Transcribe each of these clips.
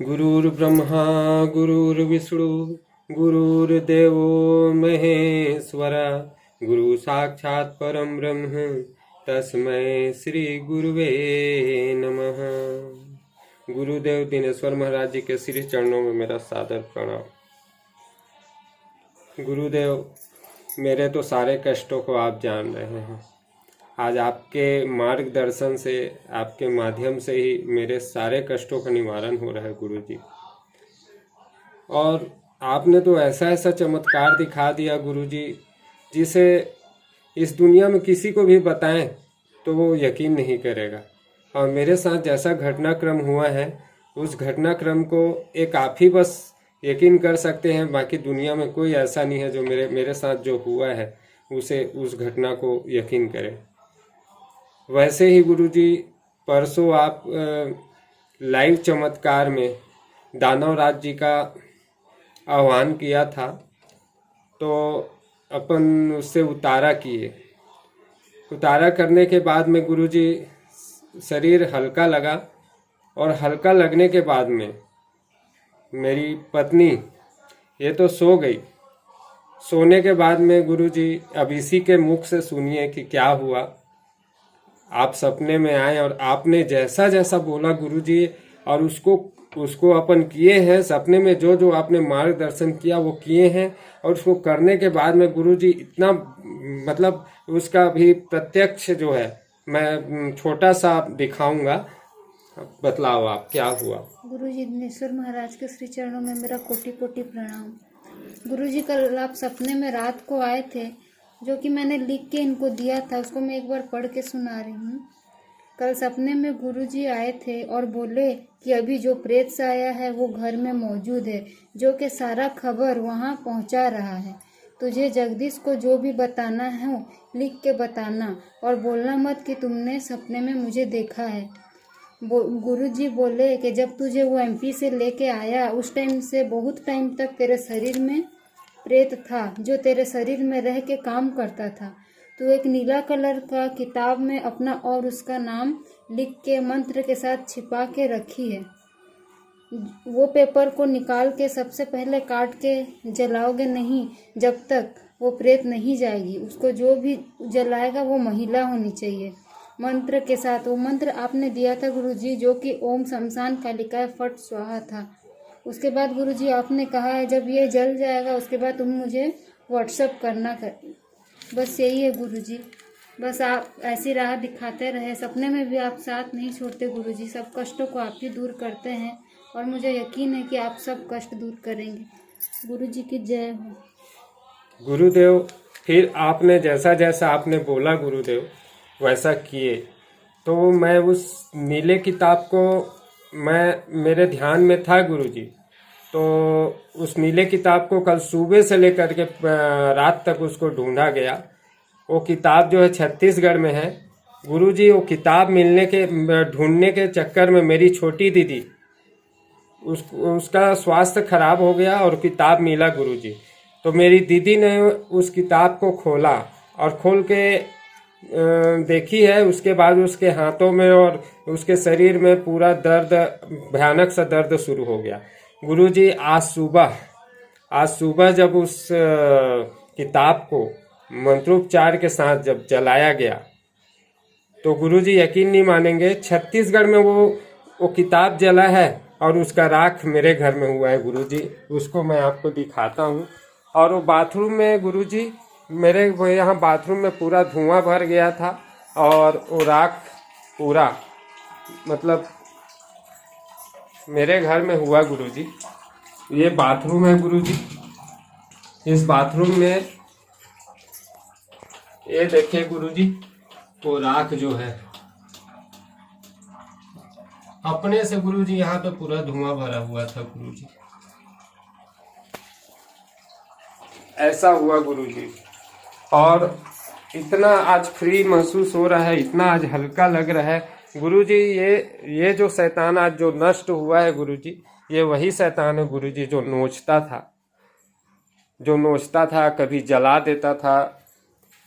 गुरुर्ब्रह्मा गुरुर्विष्णु गुरुर्देवो महेश्वर गुरु साक्षात् परम ब्रह्म तस्मै श्री गुरुवे नमः। गुरुदेव दिनेश्वर महाराज जी के श्री चरणों में मेरा सादर प्रणाम। गुरुदेव, मेरे तो सारे कष्टों को आप जान रहे हैं। आज आपके मार्गदर्शन से, आपके माध्यम से ही मेरे सारे कष्टों का निवारण हो रहा है गुरुजी। और आपने तो ऐसा ऐसा चमत्कार दिखा दिया गुरुजी, जिसे इस दुनिया में किसी को भी बताएं तो वो यकीन नहीं करेगा। और मेरे साथ जैसा घटनाक्रम हुआ है, उस घटनाक्रम को एक आप ही बस यकीन कर सकते हैं। बाकी दुनिया में कोई ऐसा नहीं है जो मेरे साथ जो हुआ है उसे, उस घटना को यकीन करे। वैसे ही गुरुजी, परसों आप लाइव चमत्कार में दानव राज जी का आह्वान किया था, तो अपन उससे उतारा किए। उतारा करने के बाद में गुरुजी शरीर हल्का लगा, और हल्का लगने के बाद में मेरी पत्नी ये तो सो गई। सोने के बाद में गुरुजी अब इसी के मुख से सुनिए कि क्या हुआ। आप सपने में आए और आपने जैसा जैसा बोला गुरुजी, और उसको अपन किए हैं। सपने में जो जो आपने मार्गदर्शन किया वो किए हैं, और उसको करने के बाद में गुरुजी इतना, मतलब उसका भी प्रत्यक्ष जो है मैं छोटा सा दिखाऊंगा। बतलाओ आप क्या हुआ। गुरुजी, दिनेश्वर महाराज के श्री चरणों में मेरा कोटि कोटि प्रणाम। गुरुजी, कल आप सपने में रात को आए थे, जो कि मैंने लिख के इनको दिया था, उसको मैं एक बार पढ़ के सुना रही हूँ। कल सपने में गुरुजी आए थे और बोले कि अभी जो प्रेत से आया है वो घर में मौजूद है, जो कि सारा खबर वहाँ पहुँचा रहा है। तुझे जगदीश को जो भी बताना है लिख के बताना, और बोलना मत कि तुमने सपने में मुझे देखा है। गुरुजी बोले कि जब तुझे वो एमपी से लेके आया, उस टाइम से बहुत टाइम तक तेरे शरीर में प्रेत था, जो तेरे शरीर में रह के काम करता था। तो एक नीला कलर का किताब में अपना और उसका नाम लिख के मंत्र के साथ छिपा के रखी है। वो पेपर को निकाल के सबसे पहले काट के जलाओगे नहीं, जब तक वो प्रेत नहीं जाएगी। उसको जो भी जलाएगा वो महिला होनी चाहिए, मंत्र के साथ। वो मंत्र आपने दिया था गुरुजी, जो कि ओम शमशान कालिकाय फट स्वाहा था। उसके बाद गुरुजी आपने कहा है जब ये जल जाएगा उसके बाद तुम मुझे व्हाट्सअप करना कर। बस यही है गुरुजी। बस आप ऐसी राह दिखाते रहे, सपने में भी आप साथ नहीं छोड़ते गुरुजी। सब कष्टों को आप ही दूर करते हैं, और मुझे यकीन है कि आप सब कष्ट दूर करेंगे। गुरुजी की जय हो। गुरुदेव, फिर आपने जैसा जैसा आपने बोला गुरुदेव वैसा किए। तो मैं उस नीले किताब को, मेरे ध्यान में था गुरुजी, तो उस नीले किताब को कल सुबह से लेकर के रात तक उसको ढूंढा गया। वो किताब जो है छत्तीसगढ़ में है गुरुजी। वो किताब ढूंढने के चक्कर में मेरी छोटी दीदी, उसका स्वास्थ्य खराब हो गया और किताब मिला गुरुजी। तो मेरी दीदी ने उस किताब को खोला और खोल के देखी है। उसके बाद उसके हाथों में और उसके शरीर में पूरा दर्द, भयानक सा दर्द शुरू हो गया गुरुजी। आज सुबह जब उस किताब को मंत्रोपचार के साथ जब जलाया गया, तो गुरुजी यकीन नहीं मानेंगे, छत्तीसगढ़ में वो किताब जला है और उसका राख मेरे घर में हुआ है गुरुजी। उसको मैं आपको दिखाता हूँ। और वो बाथरूम में गुरुजी, मेरे यहाँ बाथरूम में पूरा धुआं भर गया था, और वो राख पूरा, मतलब मेरे घर में हुआ गुरुजी। ये बाथरूम है गुरुजी। इस बाथरूम में ये देखिए गुरुजी, वो राख जो है अपने से गुरुजी, यहाँ पे पूरा धुआं भरा हुआ था गुरुजी। ऐसा हुआ गुरुजी। और इतना आज फ्री महसूस हो रहा है, इतना आज हल्का लग रहा है गुरुजी। ये जो शैतान आज जो नष्ट हुआ है गुरुजी, ये वही शैतान है गुरुजी जो नोचता था, कभी जला देता था।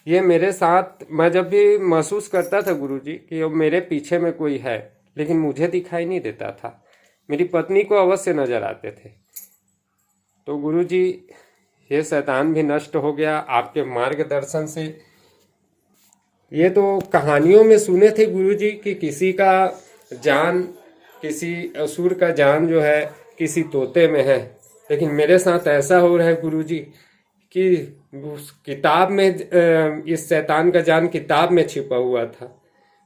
ये मेरे साथ, मैं जब भी महसूस करता था गुरुजी कि मेरे पीछे में कोई है, लेकिन मुझे दिखाई नहीं देता था। मेरी पत्नी को अवश्य नजर आते थे। तो गुरुजी, ये शैतान भी नष्ट हो गया आपके मार्गदर्शन से। ये तो कहानियों में सुने थे गुरुजी कि किसी का जान, किसी असुर का जान जो है किसी तोते में है, लेकिन मेरे साथ ऐसा हो रहा है गुरुजी कि उस किताब में इस शैतान का जान किताब में छिपा हुआ था।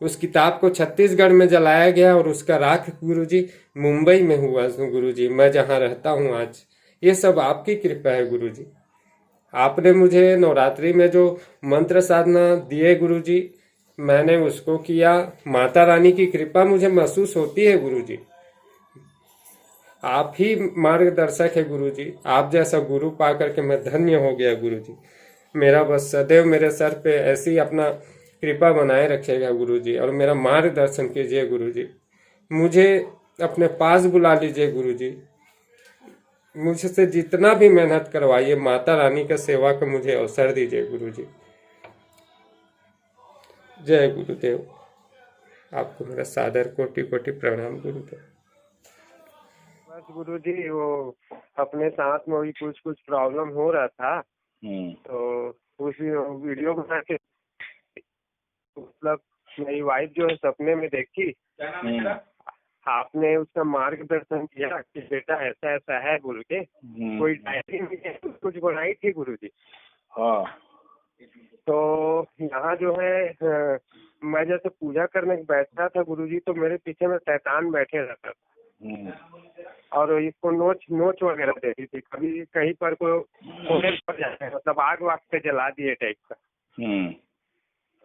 उस किताब को छत्तीसगढ़ में जलाया गया और उसका राख गुरुजी मुंबई में हुआ गुरुजी, मैं जहाँ रहता हूँ आज। ये सब आपकी कृपा है गुरुजी। आपने मुझे नवरात्रि में जो मंत्र साधना दिए गुरुजी, मैंने उसको किया। माता रानी की कृपा मुझे महसूस होती है गुरुजी। आप ही मार्गदर्शक है गुरुजी। आप जैसा गुरु पा करके मैं धन्य हो गया गुरुजी। मेरा बस सदैव मेरे सर पे ऐसी अपना कृपा बनाए रखेगा गुरुजी, और मेरा मार्गदर्शन कीजिए गुरुजी। मुझे अपने पास बुला लीजिए गुरुजी। मुझसे जितना भी मेहनत करवाइए, माता रानी का सेवा का मुझे अवसर दीजिए गुरुजी। जय गुरुदेव। आपको मेरा सादर कोटि कोटि प्रणाम गुरुदेव। बस गुरुजी, वो अपने साथ में भी कुछ कुछ प्रॉब्लम हो रहा था, तो उसी वीडियो बना के मतलब मेरी वाइफ जो है सपने में देखी, आपने उसका मार्गदर्शन किया कि बेटा ऐसा ऐसा है बोल के। कोई डायरी में कुछ बनाई थी गुरुजी। हाँ। तो यहाँ जो है मैं जैसे पूजा करने बैठता था गुरुजी, तो मेरे पीछे में शैतान बैठे रहता था और इसको नोच वगैरह देती थी। कभी कहीं पर कोई कोने पर जाते हैं, मतलब आग वाग से जला दिए टाइप का।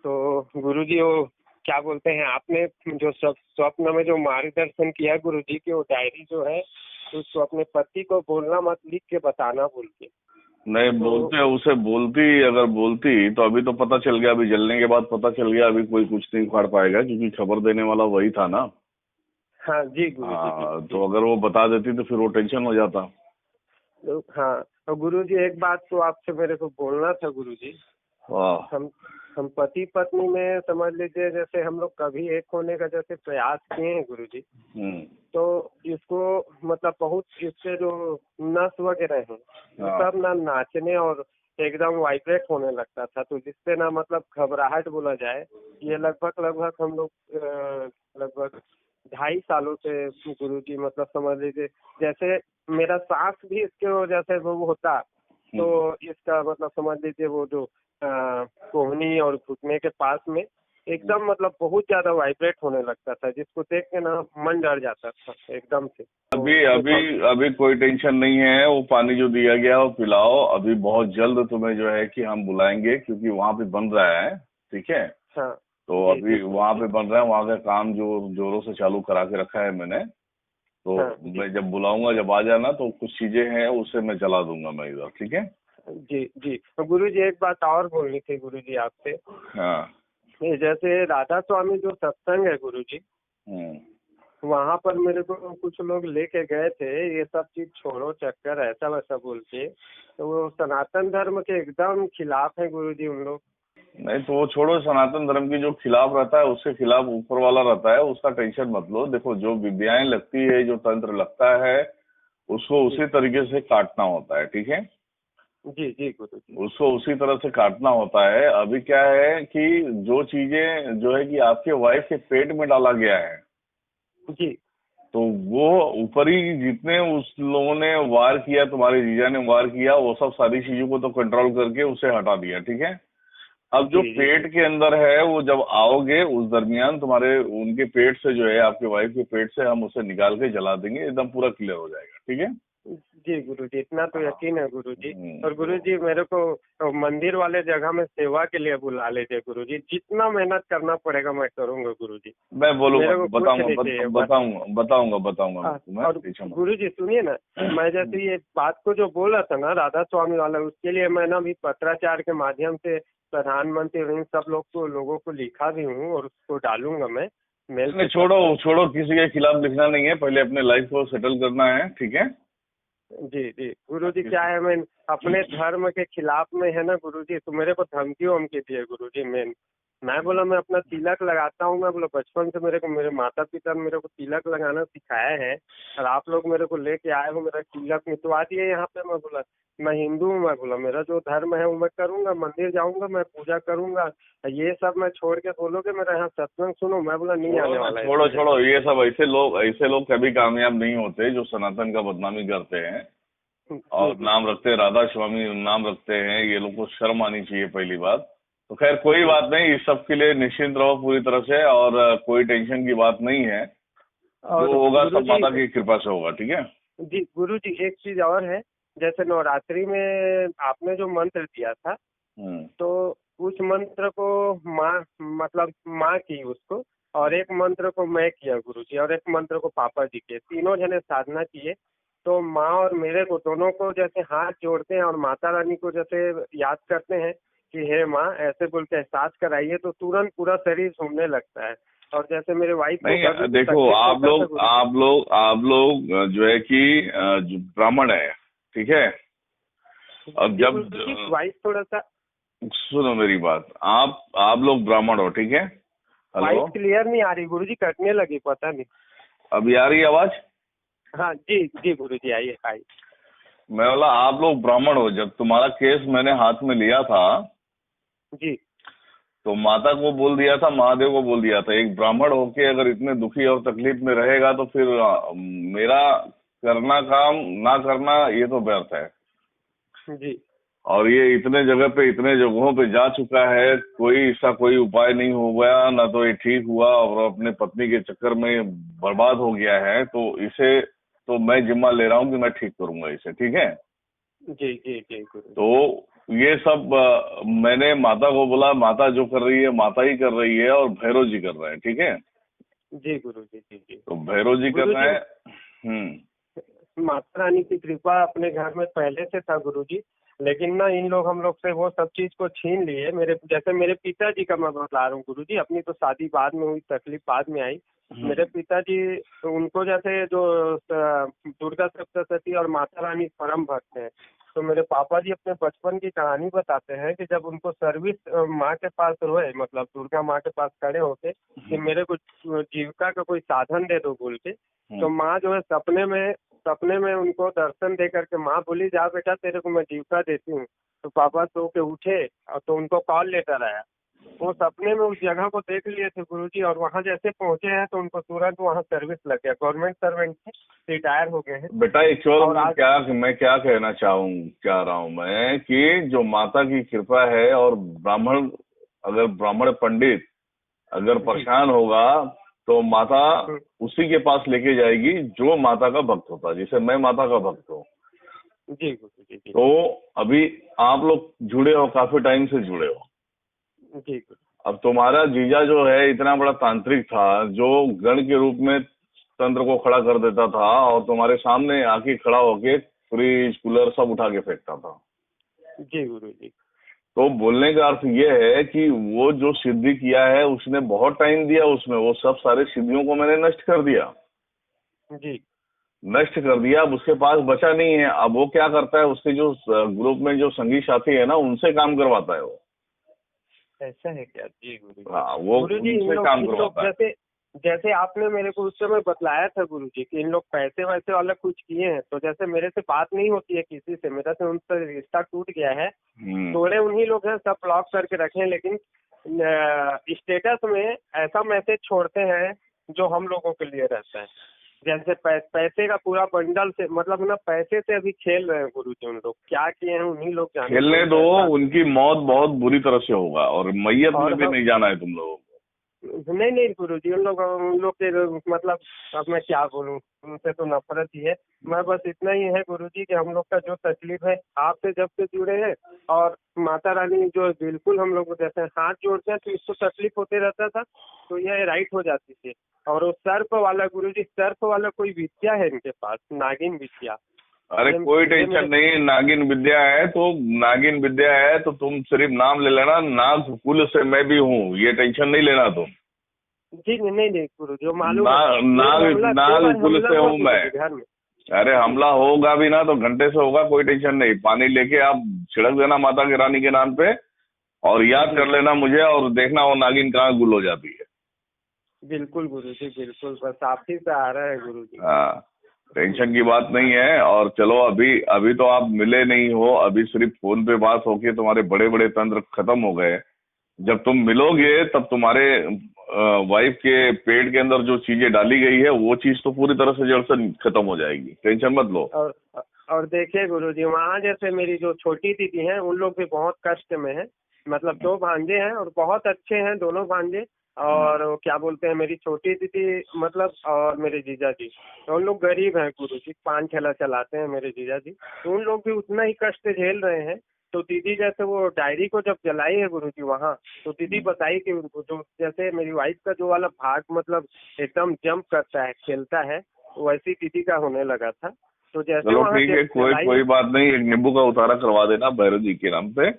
तो गुरुजी, वो क्या बोलते हैं, आपने जो स्वप्न में जो मार्गदर्शन किया गुरुजी की, वो डायरी जो है उसको अपने पति को बोलना मत, लिख के बताना बोल के। नहीं तो बोलते, उसे बोलती, अगर बोलती तो अभी तो पता चल गया, अभी जलने के बाद पता चल गया, अभी कोई कुछ नहीं उखाड़ पाएगा क्योंकि खबर देने वाला वही था ना। हाँ जी गुरुजी। हाँ, तो अगर वो बता देती तो फिर वो टेंशन हो जाता। हाँ, तो गुरुजी एक बात तो आपसे मेरे को बोलना था गुरुजी। हम पति पत्नी में समझ लीजिए, जैसे हम लोग कभी एक होने का जैसे प्रयास किए हैं गुरुजी, तो इसको मतलब बहुत इससे जो नस वगैरह है सब ना नाचने और एकदम वाइब्रेट होने लगता था, तो जिससे ना मतलब घबराहट बोला जाए। ये लगभग हम लोग लगभग 2.5 सालों से गुरुजी, मतलब समझ लीजिए जैसे मेरा सांस भी इसके वजह से वो होता, तो इसका मतलब समझ लीजिए वो जो कोहनी और घुटने के पास में एकदम मतलब बहुत ज्यादा वाइब्रेट होने लगता था, जिसको देख के ना मन डर जाता था एकदम से। अभी कोई टेंशन नहीं है। वो पानी जो दिया गया वो पिलाओ। अभी बहुत जल्द तुम्हें जो है कि हम बुलाएंगे, क्योंकि वहाँ पे बन रहा है। ठीक है। हाँ, तो अभी वहाँ पे बन रहा है, वहाँ का काम जो जोरों से चालू करा के रखा है मैंने। तो मैं जब बुलाऊंगा, जब आ जाना, तो कुछ चीजें हैं उसे मैं जला दूंगा मैं इधर। ठीक है जी जी। तो गुरुजी एक बात और बोलनी थी गुरुजी आपसे। हाँ। जैसे राधा स्वामी जो सत्संग है गुरुजी, वहाँ पर मेरे को कुछ लोग लेके गए थे, ये सब चीज छोड़ो चक्कर ऐसा वैसा बोल के, तो वो सनातन धर्म के एकदम खिलाफ है गुरुजी उन लोग। नहीं तो वो छोड़ो, सनातन धर्म की जो खिलाफ रहता है उसके खिलाफ ऊपर वाला रहता है, उसका टेंशन मत लो। देखो, जो विद्याएं लगती है, जो तंत्र लगता है, उसको उसी तरीके से काटना होता है। ठीक है। जी जी गुरुजी। उसको उसी तरह से काटना होता है। अभी क्या है कि जो चीजें जो है कि आपके वाइफ के पेट में डाला गया है जी, तो वो ऊपरी जितने उस लोगों ने वार किया, तुम्हारे जीजा ने वार किया, वो सब सारी चीजों को तो कंट्रोल करके उसे हटा दिया। ठीक है। अब जो पेट के अंदर है, वो जब आओगे उस दरमियान तुम्हारे उनके पेट से जो है, आपके वाइफ के पेट से हम उसे निकाल के जला देंगे, एकदम पूरा क्लियर हो जाएगा। ठीक है। जी गुरुजी, इतना तो यकीन है गुरुजी। और गुरुजी मेरे को मंदिर वाले जगह में सेवा के लिए बुला लीजिए गुरुजी, जितना मेहनत करना पड़ेगा मैं करूँगा गुरुजी। मैं बोलूँगा, बताऊंगा। और गुरुजी सुनिए ना, मैं जैसे ये बात को जो बोला था ना राधा स्वामी वाला, उसके लिए मैं ना अभी पत्राचार के माध्यम से प्रधानमंत्री इन सब लोगों को लिखा भी हूँ और उसको डालूंगा मैं मेल में। छोड़ो, किसी के खिलाफ लिखना नहीं है, पहले अपने लाइफ को सेटल करना है। ठीक है। जी जी गुरुजी, क्या है, मैं अपने धर्म के खिलाफ में है ना गुरुजी, तो मेरे को धमकी वमकी दिए गुरुजी मेन। मैं बोला मैं अपना तिलक लगाता हूँ। मैं बोला बचपन से मेरे माता पिता ने मेरे को तिलक लगाना सिखाया है और आप लोग मेरे को लेके आए हो, मेरा तिलक मिटवा दिए यहाँ पे। मैं बोला मैं हिंदू हूँ, मैं बोला मेरा जो धर्म है वो मैं करूंगा, मंदिर जाऊंगा, मैं पूजा करूंगा। ये सब मैं छोड़ के बोलोगे मेरा यहाँ सत्संग सुनो, मैं बोला नहीं आने वाला है। छोड़ो ये सब। ऐसे लोग कभी कामयाब नहीं होते जो सनातन का बदनामी करते हैं और नाम रखते हैं, राधा स्वामी नाम रखते हैं। ये लोग को शर्म आनी चाहिए पहली बात। तो खैर कोई बात नहीं, इस सब के लिए निश्चिंत रहो पूरी तरह से, और कोई टेंशन की बात नहीं है। जो होगा सब माता की कृपा से होगा, ठीक है जी। गुरु जी एक चीज और है, जैसे नवरात्रि में आपने जो मंत्र दिया था, तो उस मंत्र को माँ की उसको, और एक मंत्र को मैं किया गुरु जी, और एक मंत्र को पापा जी के, तीनों जने साधना किए। तो माँ और मेरे को दोनों को जैसे हाथ जोड़ते हैं और माता रानी को जैसे याद करते हैं कि हे माँ ऐसे बोल के एहसास कराइए, तो तुरंत पूरा शरीर झूमने लगता है। और जैसे मेरे वाइफ नहीं, देखो आप लोग जो है कि ब्राह्मण है, ठीक है। अब जब वाइफ थोड़ा सा सुनो मेरी बात, आप लोग ब्राह्मण हो, ठीक है। वाइफ क्लियर नहीं आ रही गुरुजी, कटने लगी, पता नहीं। अभी आ रही है आवाज? हाँ जी जी गुरुजी, आइए। मैं बोला आप लोग ब्राह्मण हो। जब तुम्हारा केस मैंने हाथ में लिया था जी, तो माता को बोल दिया था, महादेव को बोल दिया था, एक ब्राह्मण होके अगर इतने दुखी और तकलीफ में रहेगा तो फिर मेरा करना काम ना करना ये तो व्यर्थ है जी। और ये इतने जगहों पे जा चुका है, कोई उपाय नहीं हो गया, ना तो ये ठीक हुआ और अपने पत्नी के चक्कर में बर्बाद हो गया है। तो इसे तो मैं जिम्मा ले रहा हूँ कि मैं ठीक करूंगा इसे, ठीक है। जी जी जी गुरु। तो ये सब मैंने माता को बोला, माता जो कर रही है माता ही कर रही है और भैरव जी कर रहे हैं, ठीक है। जी गुरु जी जी जी। तो भैरव जी कर रहे हैं। माता रानी की कृपा अपने घर में पहले से था गुरुजी, लेकिन ना इन लोग हम लोग से वो सब चीज को छीन लिए। मेरे पिताजी का मैं बता रहा हूँ गुरुजी, अपनी तो शादी बाद में हुई, तकलीफ बाद में आई। मेरे पिताजी उनको जैसे जो दुर्गा सप्तशती और माता रानी परम भक्त हैं, तो मेरे पापा जी अपने बचपन की कहानी बताते हैं कि जब उनको सर्विस माँ के पास रोए, मतलब दुर्गा माँ के पास खड़े होके कि मेरे को जीविका का कोई साधन दे दो बोल के, तो माँ जो है सपने में उनको दर्शन दे करके माँ बोली जा बेटा तेरे को मैं जीविका देती हूँ। तो पापा सो के उठे और तो उनको कॉल लेटर आया। वो सपने में उस जगह को देख लिए थे गुरुजी, और वहाँ जैसे पहुँचे हैं तो उनको तुरंत वहाँ सर्विस लग गया। गवर्नमेंट सर्वेंट रिटायर हो गए हैं। बेटा मैं क्या कहना चाह रहा हूँ मैं कि जो माता की कृपा है, और ब्राह्मण पंडित अगर परेशान होगा तो माता उसी के पास लेके जाएगी जो माता का भक्त होता है, जैसे मैं माता का भक्त हूँ। जी गुरु जी। तो अभी आप लोग जुड़े हो, काफी टाइम से जुड़े हो जी। अब तुम्हारा जीजा जो है इतना बड़ा तांत्रिक था, जो गण के रूप में तंत्र को खड़ा कर देता था और तुम्हारे सामने आके खड़ा होके फ्रिज कूलर सब उठा के फेंकता था। जी गुरु जी। तो बोलने का अर्थ ये है कि वो जो सिद्धि किया है उसने बहुत टाइम दिया उसमें, वो सब सारे सिद्धियों को मैंने नष्ट कर दिया। जी नष्ट कर दिया, अब उसके पास बचा नहीं है। अब वो क्या करता है, उसके जो ग्रुप में जो संगी साथी है ना, उनसे काम करवाता है वो। ऐसा है क्या? जी गुरु। हाँ, वो उनसे काम करवाता है। जैसे आपने मेरे को उस समय बतलाया था गुरुजी कि इन लोग पैसे वैसे वाला कुछ किए हैं, तो जैसे मेरे से बात नहीं होती है किसी से, मेरा से उनसे रिश्ता टूट गया है। थोड़े उन्हीं लोग हैं, सब ब्लॉक करके रखे हैं, लेकिन स्टेटस में ऐसा मैसेज छोड़ते हैं जो हम लोगों के लिए रहता है। जैसे पैसे का पूरा बंडल से, मतलब ना पैसे से अभी खेल रहे हैं गुरुजी। उन लोग क्या किए हैं उन्हीं लोग जाने। खेलने दो, उनकी मौत बहुत बुरी तरह से होगा और मैयत में भी नहीं जाना है तुम लोगों को। नहीं गुरुजी, उन लोग के मतलब अब मैं क्या बोलूं, उनसे तो नफरत ही है। मैं बस इतना ही है गुरुजी कि हम लोग का जो तकलीफ है आपसे जब से जुड़े हैं, और माता रानी जो बिल्कुल हम लोग जैसे हाथ जोड़ते हैं तो इसको तकलीफ होते रहता था, तो यह राइट हो जाती थी। और वो सर्प वाला गुरुजी, सर्प वाला कोई विद्या है इनके पास, नागिन विद्या। अरे कोई टेंशन नहीं, नागिन विद्या है तो तुम सिर्फ नाम ले लेना, नाग कुल से मैं भी हूँ, ये टेंशन नहीं लेना तुम। जी नहीं गुरु जो मालूम नाग कुल से हूँ मैं। अरे हमला होगा भी ना तो घंटे से होगा, कोई टेंशन नहीं। पानी लेके आप छिड़क देना माता के रानी के नाम पे, और याद कर लेना मुझे, और देखना वो नागिन कहाँ गुल हो जाती है। बिल्कुल गुरुजी, बिल्कुल, बस आप ही से आ रहा है गुरुजी। हाँ, टेंशन की बात नहीं है। और चलो, अभी अभी तो आप मिले नहीं हो, अभी सिर्फ फोन पे बात होके तुम्हारे बड़े बड़े तंत्र खत्म हो गए। जब तुम मिलोगे तब तुम्हारे वाइफ के पेट के अंदर जो चीजें डाली गई है वो चीज तो पूरी तरह से जड़ से खत्म हो जाएगी, टेंशन मत लो। और देखिए गुरुजी, वहाँ जैसे मेरी जो छोटी दीदी हैं उन लोग भी बहुत कष्ट में हैं। मतलब 2 भांजे हैं और बहुत अच्छे हैं दोनों भांजे। और वो क्या बोलते हैं, मेरी छोटी दीदी मतलब, और मेरे जीजा जी, तो उन लोग गरीब हैं गुरुजी, 5 ठेला चलाते हैं मेरे जीजा जी। तो उन लोग भी उतना ही कष्ट झेल रहे हैं। तो दीदी जैसे वो डायरी को जब जलाई है गुरुजी वहाँ, तो दीदी बताई कि उनको जो जैसे मेरी वाइफ का जो वाला भाग मतलब एकदम जंप करता है, खेलता है, वैसी दीदी का होने लगा था। तो जैसे चलो वहाँ ठीक है, कोई बात नहीं, एक नींबू का उतारा करवा देना भैरव जी के नाम पे।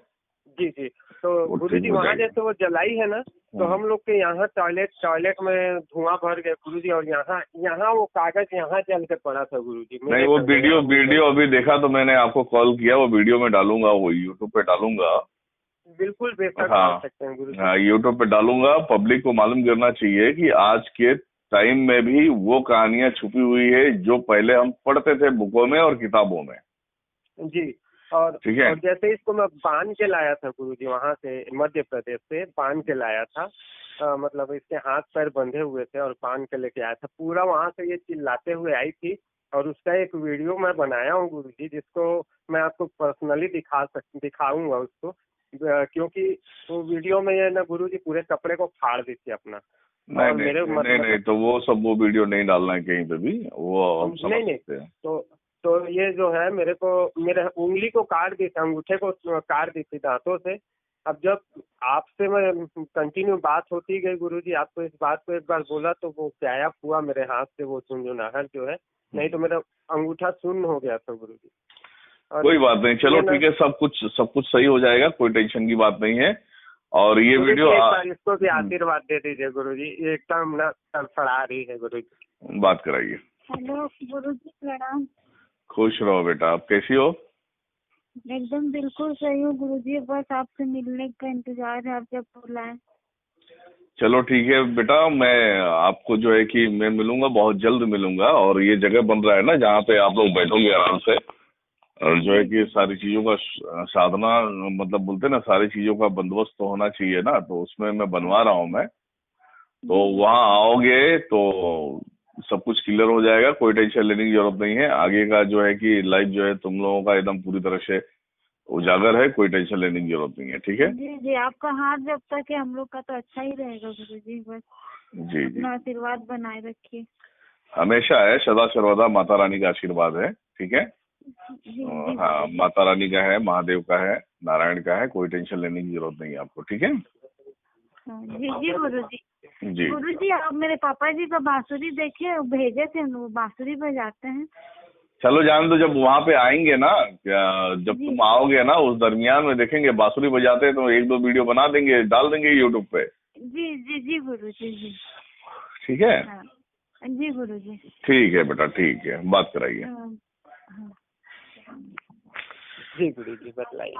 जी जी। तो गुरुजी वहाँ जैसे वो जलाई है ना, तो हम लोग के यहाँ टॉयलेट में धुआं भर गया गुरुजी। और यहाँ वो कागज यहाँ जल के पड़ा था गुरुजी। नहीं, वो वीडियो अभी देखा तो मैंने आपको कॉल किया, वो वीडियो में डालूंगा, वो यूट्यूब पे डालूंगा। बिल्कुल बेशक हाँ, डाल सकते हैं गुरुजी। हाँ, यूट्यूब पे डालूंगा। पब्लिक को मालूम करना चाहिए कि आज के टाइम में भी वो कहानियां छुपी हुई है जो पहले हम पढ़ते थे बुकों में और किताबों में। जी। और ठीक है। और जैसे इसको मैं बांध के लाया था गुरुजी, वहाँ से मध्य प्रदेश से बांध के लाया था। मतलब इसके हाथ पैर बंधे हुए थे और बांध के लेके आया था। पूरा वहाँ से ये चिल्लाते हुए आई थी। और उसका एक वीडियो मैं बनाया हूँ गुरुजी, जिसको मैं आपको पर्सनली दिखाऊंगा उसको। क्योंकि वो वीडियो में ये ना गुरुजी पूरे कपड़े को फाड़ दी थी अपना। नहीं, तो वो वीडियो नहीं डालना है कहीं पे भी, वो हम समझ सकते हैं। तो ये जो है मेरे उंगली को काट दी थी, अंगूठे को काट दी थी दांतों से। अब जब आपसे मैं कंटिन्यू बात होती गई गुरुजी, आपको इस बात को एक बार बोला तो वो गायब हुआ मेरे हाथ से, वो झुंझुनाहट जो है। नहीं तो मेरा अंगूठा शून्य हो गया था गुरुजी। कोई बात नहीं, चलो ठीक है, सब कुछ सही हो जाएगा, कोई टेंशन की बात नहीं है। और ये वीडियो इसको भी आशीर्वाद दे दीजिए गुरुजी, एकदम ना तड़फड़ा रही है गुरुजी। बात कराइए। हेलो गुरुजी, प्रणाम। खुश रहो बेटा, आप कैसी हो? एकदम बिल्कुल सही हूँ गुरुजी, बस आपसे मिलने का इंतजार है, आप जब बुलाएं। चलो ठीक है बेटा, मैं आपको जो है कि मैं मिलूंगा, बहुत जल्द मिलूंगा। और ये जगह बन रहा है ना जहाँ पे आप लोग बैठोगे आराम से, और जो है कि सारी चीजों का साधना, मतलब बोलते ना, सारी चीजों का बंदोबस्त तो होना चाहिए ना, तो उसमें मैं बनवा रहा हूँ मैं। तो वहाँ आओगे तो सब कुछ क्लियर हो जाएगा, कोई टेंशन लेने की जरूरत नहीं है। आगे का जो है कि लाइफ जो है तुम लोगों का एकदम पूरी तरह से उजागर है, कोई टेंशन लेने की जरूरत नहीं है, ठीक है? जी जी, आपका हाथ जब तक है हम लोग का तो अच्छा ही रहेगा गुरुजी, बस जी जी, आशीर्वाद बनाए रखिए। हमेशा है, सदा सर्वदा माता रानी का आशीर्वाद है, ठीक है? हाँ, माता रानी का है, महादेव का है, नारायण का है, कोई टेंशन लेने की जरूरत नहीं है आपको, ठीक है? जी जी गुरुजी। जी गुरुजी, आप मेरे पापा जी का बांसुरी देखे, भेजे थे, वो बांसुरी बजाते हैं। चलो जान दो, जब वहाँ पे आएंगे ना, जब तुम आओगे ना उस दरमियान में देखेंगे बांसुरी बजाते हैं, तो 1-2 वीडियो बना देंगे, डाल देंगे यूट्यूब पे। जी जी जी गुरुजी जी। ठीक है? जी गुरुजी। ठीक है बेटा, ठीक है, बात कराइए। जी गुरुजी, बतलाइए।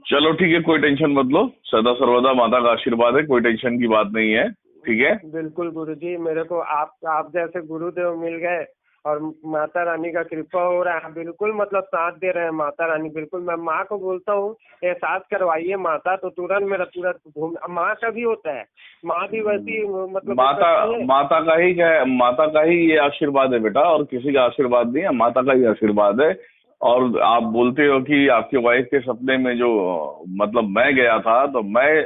चलो ठीक है, कोई टेंशन मत लो, सदा सर्वदा माता का आशीर्वाद है, कोई टेंशन की बात नहीं है, ठीक है? बिल्कुल गुरुजी, मेरे को आप जैसे गुरुदेव मिल गए और माता रानी का कृपा हो रहा है, बिल्कुल मतलब साथ दे रहे हैं माता रानी। बिल्कुल मैं माँ को बोलता हूँ एहसास करवाइए माता, तो तुरंत मेरा पूरा घूम। माँ का भी होता है, माँ भी वैसी मतलब माता का ही ये आशीर्वाद है बेटा, और किसी का आशीर्वाद नहीं है, माता का ही आशीर्वाद है। और आप बोलते हो कि आपके वाइफ के सपने में जो मतलब मैं गया था, तो मैं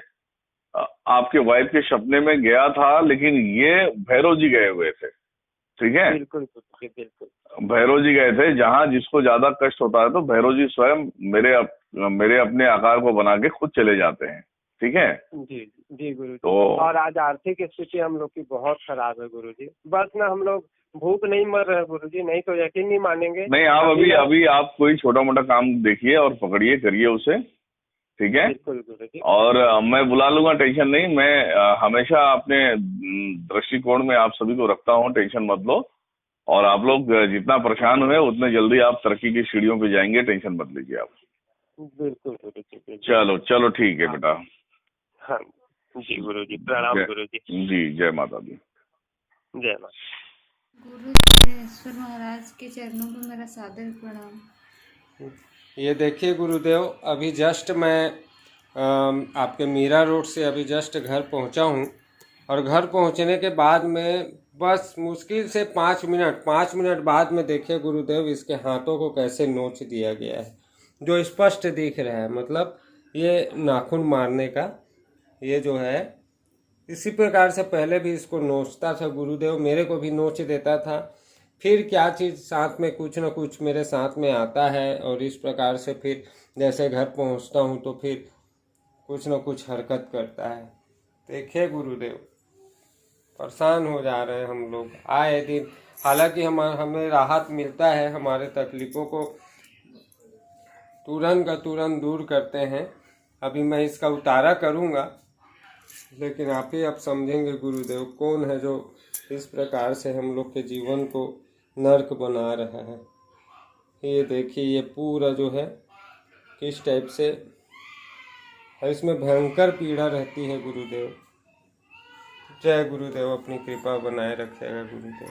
आपके वाइफ के सपने में गया था, लेकिन ये भैरव जी गए हुए थे, ठीक है? बिल्कुल बिल्कुल, भैरव जी गए थे। जहाँ जिसको ज्यादा कष्ट होता है तो भैरव जी स्वयं मेरे अपने आकार को बना के खुद चले जाते हैं, ठीक है? जी जी गुरु। तो और आज आर्थिक स्थिति हम लोग की बहुत खराब है गुरुजी, बस ना हम लोग भूख नहीं मर रहे गुरुजी, नहीं तो यकीन नहीं मानेंगे। नहीं, आप अभी आप कोई छोटा मोटा काम देखिए और पकड़िए, करिए उसे, ठीक है? बिल्कुल गुरुजी। और मैं बुला लूंगा, टेंशन नहीं। मैं हमेशा अपने दृष्टिकोण में आप सभी को रखता हूँ, टेंशन मत लो। और आप लोग जितना परेशान हुए उतने जल्दी आप तरक्की की सीढ़ियों पे जाएंगे, टेंशन मत लीजिए आप। बिल्कुल गुरुजी। चलो ठीक है बेटा। हाँ जी गुरुजी, प्रणाम गुरुजी। जी, जय माता दी। जय माता। गुरु जी ईश्वर महाराज के चरणों में मेरा सादर प्रणाम। ये देखिए गुरुदेव, अभी जस्ट मैं आपके मीरा रोड से अभी जस्ट घर पहुंचा हूं, और घर पहुंचने के बाद में बस मुश्किल से 5 मिनट बाद में देखिए गुरुदेव, इसके हाथों को कैसे नोच दिया गया है, जो स्पष्ट दिख रहा है। मतलब ये नाखून मारने का ये जो है, इसी प्रकार से पहले भी इसको नोचता था गुरुदेव, मेरे को भी नोच देता था। फिर क्या चीज़ साथ में कुछ न कुछ मेरे साथ में आता है, और इस प्रकार से फिर जैसे घर पहुंचता हूं तो फिर कुछ न कुछ हरकत करता है। देखिए गुरुदेव, परेशान हो जा रहे हैं हम लोग आए दिन। हालांकि हमें राहत मिलता है, हमारे तकलीफ़ों को तुरंत का तुरंत दूर करते हैं। अभी मैं इसका उतारा करूँगा, लेकिन आप ही अब समझेंगे गुरुदेव कौन है जो इस प्रकार से हम लोग के जीवन को नर्क बना रहा है। ये देखिए, ये पूरा जो है किस टाइप से है, इसमें भयंकर पीड़ा रहती है गुरुदेव। जय गुरुदेव, अपनी कृपा बनाए रखिएगा गुरुदेव।